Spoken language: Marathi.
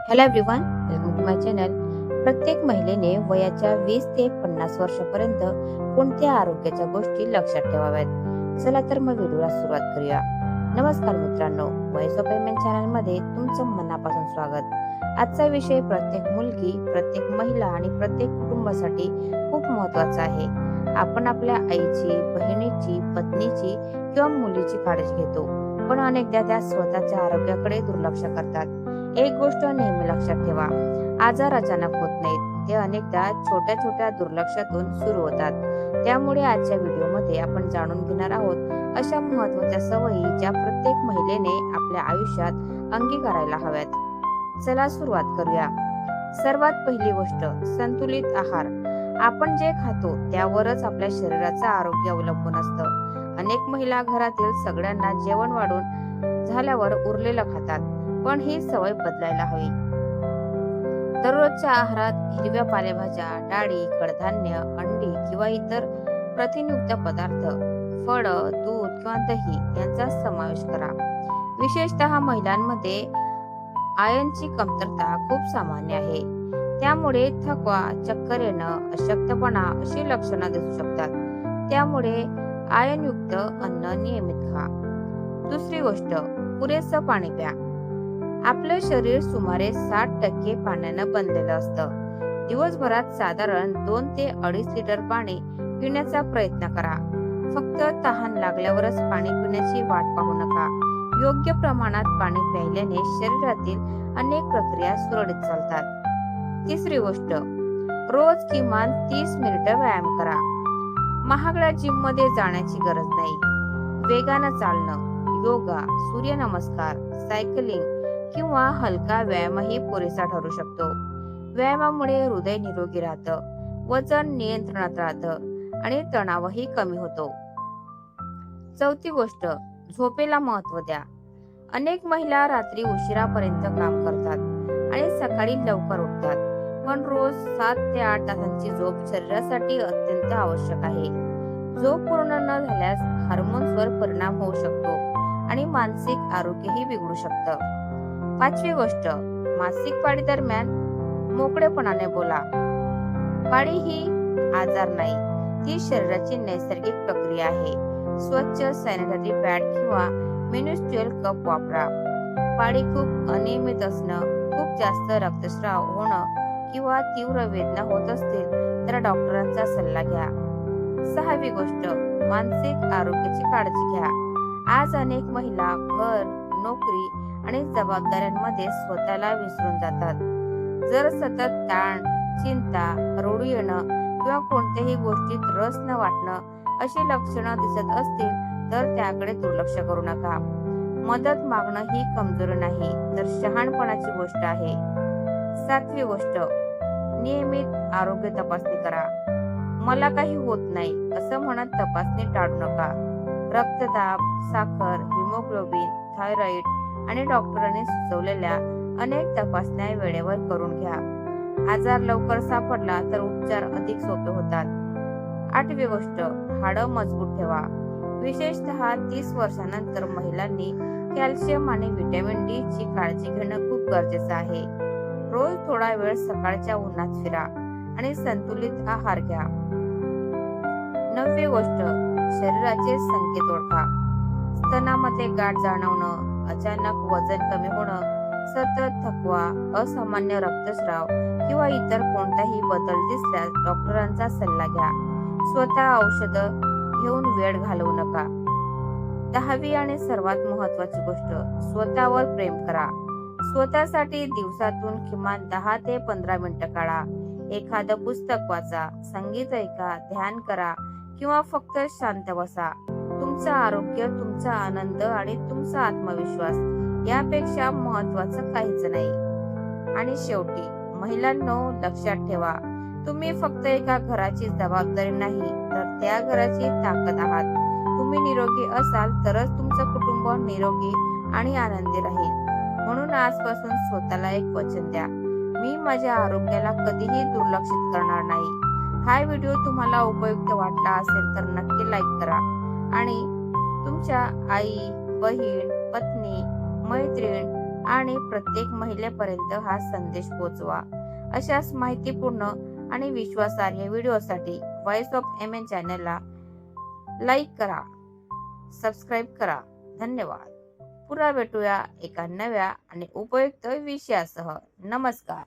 Hello everyone, welcome to my channel. प्रत्येक महिलेने वयाच्या 20 ते 50 वर्षापर्यंत कोणत्या आरोग्याच्या गोष्टी लक्षात ठेवाव्यात? चला तर मग व्हिडिओला सुरुवात करूया. नमस्कार मित्रांनो, वॉइस ऑफ विमेन चॅनल मध्ये तुमचं मनापासून स्वागत. आजचा विषय प्रत्येक मुलगी, प्रत्येक महिला आणि प्रत्येक कुटुंबासाठी खूप महत्त्वाचा आहे. आपण आपल्या आईची, बहिणीची, पत्नीची किंवा मुलीची काळजी घेतो, पण अनेकदा त्या स्वतःच्या आरोग्याकडे दुर्लक्ष करतात. एक गोष्ट नेहमी लक्षात ठेवा, आजार अचानक होत नाहीत, ते अनेकदा छोट्या छोट्या दुर्लक्षातून सुरू होतात. त्यामुळे आजच्या व्हिडिओमध्ये आपण जाणून घेणार आहोत अशा महत्त्वाच्या सवयी ज्या प्रत्येक महिलेने आपल्या आयुष्यात अंगीकारायला हव्यात. चला सुरुवात करूया. सर्वात पहिली गोष्ट, संतुलित आहार. आपण जे खातो त्यावरच आपल्या शरीराचं आरोग्य अवलंबून असतं. अनेक महिला घरातील सगळ्यांना जेवण वाढून झाल्यावर उरलेलं खातात, पण ही सवय बदलायला हवी. दररोजच्या आहारात हिरव्या पालेभाज्या, डाळी, कडधान्य, अंडी किंवा इतर प्रथिनयुक्त पदार्थ, फळं, दूध किंवा दही यांचा समावेश करा. विशेषतः महिलांमध्ये आयर्नची कमतरता खूप सामान्य आहे. त्यामुळे थकवा, चक्कर येणं, अशक्तपणा अशी लक्षणं दिसू शकतात. त्यामुळे आयर्नयुक्त अन्न नियमित खा. दुसरी गोष्ट, पुरेसं पाणी प्या. आपलं शरीर सुमारे 60% पाण्यानं बनलेलं असतं. दिवसभरात साधारण 2 ते 2.5 लिटर पाणी पिण्याचा प्रयत्न करा. फक्त तहान लागल्यावरच पाणी पिण्याची वाट पाहू नका. योग्य प्रमाणात पाणी प्यायल्याने शरीरातील अनेक प्रक्रिया सुरळीत चालतात. तिसरी गोष्ट, रोज किमान 30 मिनिटं व्यायाम करा. महागड्या जिम मध्ये जाण्याची गरज नाही. वेगानं चालणं, योगा, सूर्यनमस्कार, सायकलिंग किंवा हलका व्यायामही पुरेसा ठरू शकतो. व्यायामामुळे हृदय निरोगी राहतं, वजन नियंत्रणात राहतं आणि तणावही कमी होतो. चौथी गोष्ट, झोपेला महत्त्व द्या. अनेक महिला रात्री उशिरापर्यंत काम करतात आणि सकाळी लवकर उठतात, पण रोज 7 ते 8 तासांची झोप शरीरासाठी अत्यंत आवश्यक आहे. झोप पूर्ण न झाल्यास हार्मोन्सवर परिणाम होऊ शकतो आणि मानसिक आरोग्यही बिघडू शकतं. पाचवी गोष्ट, मासिक पाळी दरम्यान मोकळेपणाने बोला. पाळी ही आजार नाही, ती शरीराची नैसर्गिक प्रक्रिया आहे. स्वच्छ सॅनिटरी पॅड किंवा मेन्स्ट्रुअल कप वापरा. पाळी खूप अनियमित असणं, खूप जास्त रक्तस्राव होणं किंवा तीव्र वेदना होत असतील तर डॉक्टरांचा सल्ला घ्या. सहावी गोष्ट, मानसिक आरोग्याची काळजी घ्या. आज अनेक महिला घर, नोकरी आणि जबाबदाऱ्यांमध्ये स्वतःला विसरून जातात. जर सतत ताण, चिंता, रडू येणं किंवा कोणत्याही गोष्टीत रस न वाटणं अशी लक्षणं दिसत असतील तर त्याकडे दुर्लक्ष करू नका. मदत मागणं ही कमजोरी नाही, तर शहाणपणाची गोष्ट आहे. सातवी गोष्ट, नियमित आरोग्य तपासणी करा. मला काही होत नाही असं म्हणत तपासणी टाळू नका. रक्तदाब, साखर, हिमोग्लोबिन, थायरॉइड आणि डॉक्टरांनी सुचवलेल्या अनेक तपासण्या वेळेवर करून घ्या. आजार लवकर सापडला तर उपचार अधिक सोपे होतात. आठवी गोष्ट, हाडं मजबूत ठेवा. विशेषतः 30 वर्षानंतर महिलांनी कॅल्शियम आणि व्हिटॅमिन डी ची काळजी घेणं खूप गरजेचं आहे. रोज थोडा वेळ सकाळच्या उन्हात फिरा आणि संतुलित आहार घ्या. नववी गोष्ट, शरीराचे संकेत ओळखा. स्तनामध्ये गाठ जाणवणं, अचानक वजन कमी होणं, सतत थकवा, असामान्य रक्तस्राव किंवा इतर कोणताही बदल दिसल्यास डॉक्टरांचा सल्ला घ्या. स्वतः औषधं घेऊन वेळ घालवू नका. 10वी आणि सर्वात महत्त्वाची गोष्ट, स्वतःवर प्रेम करा. स्वतःसाठी दिवसातून किमान 10 ते 15 मिनिटं काढा. एखादं पुस्तक वाचा, संगीत ऐका, ध्यान करा किंवा फक्त शांत बसा. तुमचं आरोग्य, तुमचा आनंद आणि तुमचा आत्मविश्वास यापेक्षा महत्त्वाचं काहीच नाही. आणि शेवटी महिलांनो, लक्षात ठेवा, तुम्ही फक्त एका घराची जबाबदारी नाही, तर त्या घराची ताकद आहात. तुम्ही निरोगी असाल तरच तुमचं कुटुंब निरोगी आणि आनंदी राहील. म्हणून आजपासून स्वतःला एक वचन द्या, मी माझ्या आरोग्याला कधीही दुर्लक्षित करणार नाही. हा व्हिडिओ तुम्हाला उपयुक्त वाटला असेल तर नक्की लाईक करा आणि तुमच्या आई, बहीण, पत्नी, मैत्रीण आणि प्रत्येक महिलेपर्यंत हा संदेश पोहोचवा. अशाच माहितीपूर्ण आणि विश्वासार्ह व्हिडिओसाठी व्हॉइस ऑफ एमएन चॅनलला लाईक करा, सबस्क्राईब करा. धन्यवाद. पुन्हा भेटूया एका नव्या आणि उपयुक्त विषयासह. नमस्कार.